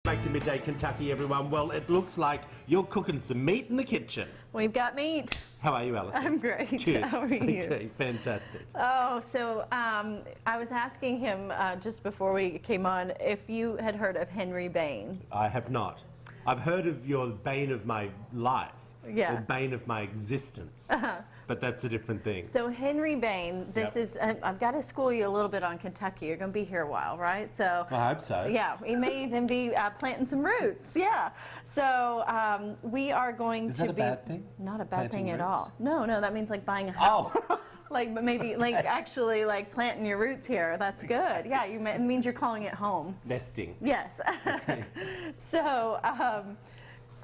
Back to Midday Kentucky, everyone. Well, it looks like you're cooking some meat in the kitchen. We've got meat. How are you, Alison? I'm great. Good. How are you? Okay, fantastic. Oh, so I was asking him just before we came on if you had heard of Henry Bain. I have not. I've heard of your bane of my life. Yeah. Or bane of my existence. But that's a different thing. So Henry Bain, this is, I've got to school you a little bit on Kentucky. You're going to be here a while, right? So I hope so. Yeah, we may even be planting some roots. Yeah. So we are going to be. Is that a bad thing? Not a bad Planting thing at roots? all. No, no, that means like buying a house. Oh. Like maybe like actually like planting your roots here. That's good. Yeah, it means you're calling it home. Nesting. Yes. Okay. So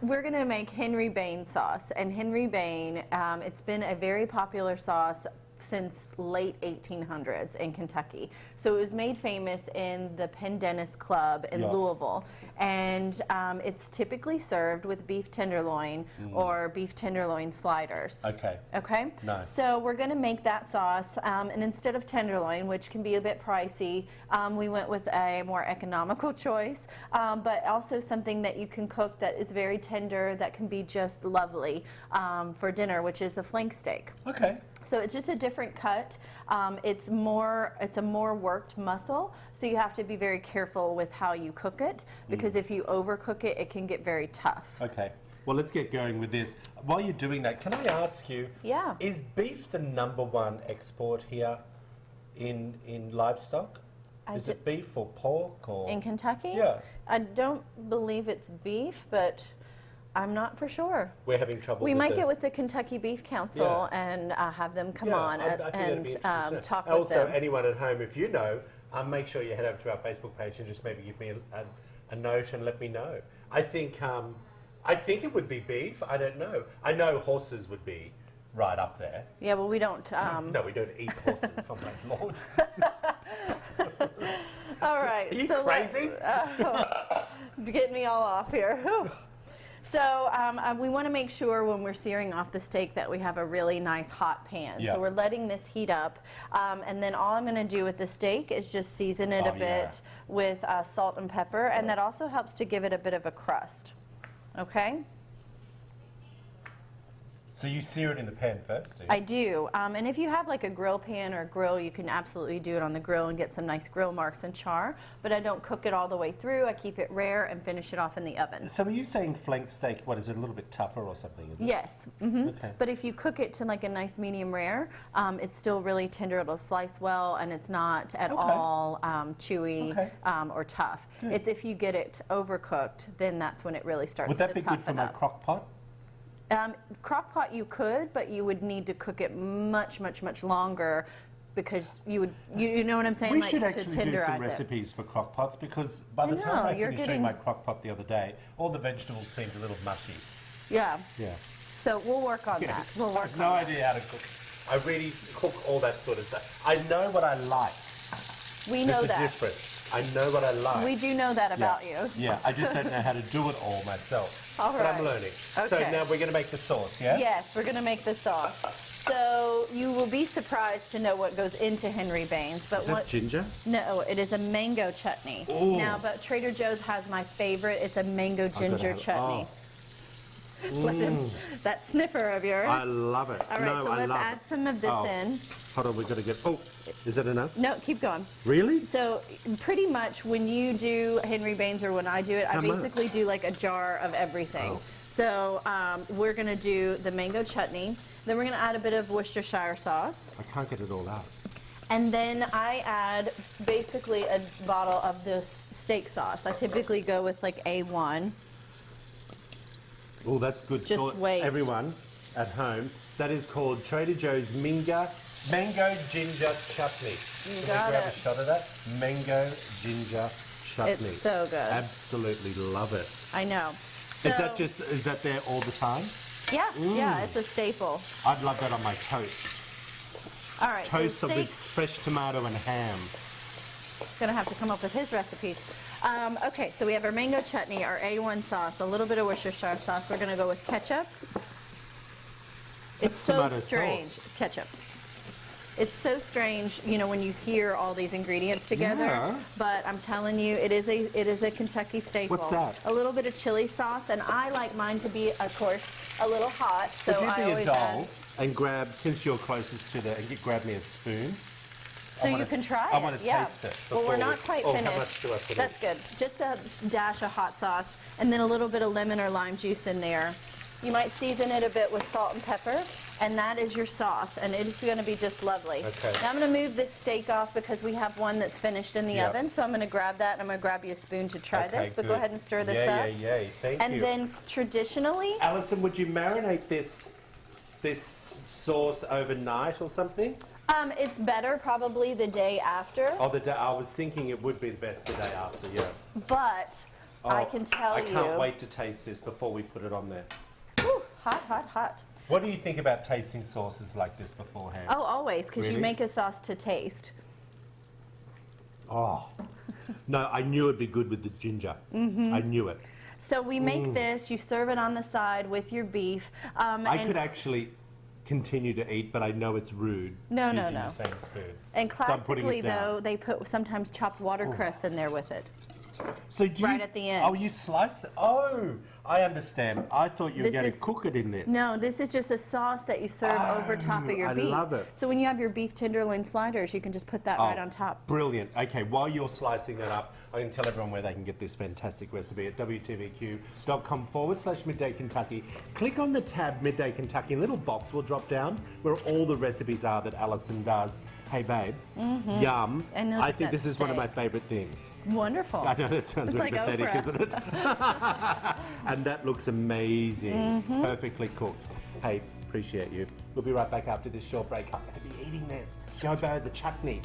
we're going to make Henry Bain sauce. And Henry Bain, it's been a very popular sauce since late 1800s in Kentucky. So it was made famous in the Pendennis Club in Louisville. And it's typically served with beef tenderloin or beef tenderloin sliders. Okay. Okay? Nice. So we're going to make that sauce, and instead of tenderloin, which can be a bit pricey, we went with a more economical choice, but also something that you can cook that is very tender, that can be just lovely for dinner, which is a flank steak. Okay. So it's just a different cut. It's a more worked muscle, so you have to be very careful with how you cook it, because if you overcook it, it can get very tough. Okay. Well, let's get going with this. While you're doing that, can I ask you, is beef the #1 export here in livestock? Is it beef or pork or? In Kentucky? Yeah. I don't believe it's beef, but I'm not for sure. We're having trouble We with might get with the Kentucky Beef Council and have them come on and talk with also, them. anyone at home, if you know, make sure you head over to our Facebook page and just maybe give me a note and let me know. I think it would be beef. I don't know. I know horses would be right up there. Yeah, well, we don't. No, we don't eat horses. Oh my Lord. All right. Are you crazy? Get me all off here. Whew. So we want to make sure when we're searing off the steak that we have a really nice hot pan. So we're letting this heat up, and then all I'm going to do with the steak is just season it a bit with salt and pepper, and that also helps to give it a bit of a crust. Okay? So you sear it in the pan first, do you? I do. And if you have like a grill pan or a grill, you can absolutely do it on the grill and get some nice grill marks and char. But I don't cook it all the way through. I keep it rare and finish it off in the oven. So are you saying flank steak, what, is it a little bit tougher or something, is it? Yes. Okay. But if you cook it to like a nice medium rare, it's still really tender. It'll slice well, and it's not at all chewy or tough. Good. It's if you get it overcooked, then that's when it really starts to toughen up. Would that be good for my crock pot? Crock pot you could, but you would need to cook it much, much, much longer, because you know what I'm saying? We like should to actually do some tenderize recipes for crock pots, because by the time I finished doing getting my crock pot the other day, all the vegetables seemed a little mushy. Yeah. Yeah. So we'll work on that. We'll work on no idea how to cook. I really cook all that sort of stuff. I know what I like. We know that. It's different. I know what I like. We do know that about you. Yeah, I just don't know how to do it all myself. All right. But I'm learning. Okay. So now we're going to make the sauce, yeah? Yes, we're going to make the sauce. So you will be surprised to know what goes into Henry Bain's. But Is that ginger? No, it is a mango chutney. Ooh. Now, but Trader Joe's has my favorite. It's a mango ginger chutney. That sniffer of yours. I love it. All right, so let's add some of this in. Hold on, we've got to get... Oh, is that enough? No, keep going. Really? So pretty much when you do Henry Bain's or when I do it, I basically do like a jar of everything. Oh. So we're going to do the mango chutney. Then we're going to add a bit of Worcestershire sauce. I can't get it all out. And then I add basically a bottle of this steak sauce. I typically go with like A1. Oh, that's good. Just so wait. Everyone at home, that is called Trader Joe's mango ginger chutney. You Can got we grab it. a shot of that? Mango ginger chutney. It's so good. Absolutely love it. I know. So, Is that there all the time? Yeah, yeah, it's a staple. I'd love that on my toast. All right. Toast so with fresh tomato and ham. Gonna have to come up with his recipes. Okay, so we have our mango chutney, our A1 sauce, a little bit of Worcestershire sauce. We're gonna go with ketchup. It's so tomato strange. sauce? Ketchup. It's so strange, you know, when you hear all these ingredients together. Yeah. But I'm telling you, it is a Kentucky staple. What's that? A little bit of chili sauce, and I like mine to be, of course, a little hot. So Would you I be a always doll add. and grab, since you're closest to the, and grab me a spoon? So you can try it. I want to yeah. taste it. Well, we're before not quite oh, finished. How much do I put That's good. Just a dash of hot sauce, and then a little bit of lemon or lime juice in there. You might season it a bit with salt and pepper, and that is your sauce, and it's going to be just lovely. Okay. Now I'm going to move this steak off because we have one that's finished in the Yep. oven, so I'm going to grab that, and I'm going to grab you a spoon to try Okay, this, but go good. ahead and stir this yeah, up. Yeah, yeah, thank you. And then traditionally, Alison, would you marinate this sauce overnight or something? it's better probably the day after, Oh, the day, I was thinking it would be the best the day after, yeah. but I Oh, can tell I you. can't wait to taste this before we put it on there. Whew, hot, hot, hot. What do you think about tasting sauces like this beforehand? Oh, always, because Really? you make a sauce to taste. Oh. No, I knew it'd be good with the ginger. I knew it. So we make this, you serve it on the side with your beef. I could actually continue to eat, but I know it's rude No, no, using no. the same spoon. And So I'm putting classically, it down. though, they put sometimes chopped watercress in there with it. So do right you, at the end. Oh, you slice it. Oh, I understand. I thought you were This going to is- cook it in this. No, this is just a sauce that you serve over top of your I beef. love it. So when you have your beef tenderloin sliders, you can just put that right on top. Brilliant. Okay, while you're slicing that up, I can tell everyone where they can get this fantastic recipe at wtvq.com/Midday Kentucky. Click on the tab Midday Kentucky. A little box will drop down where all the recipes are that Alison does. Hey, babe. Yum. And look I at think that this is one of my steak. favourite things. Wonderful. I know that sounds It's really like pathetic, Oprah. isn't it? And that looks amazing. Perfectly cooked. Hey, appreciate you. We'll be right back after this short break. I'm going to be eating this. Go by the chutney.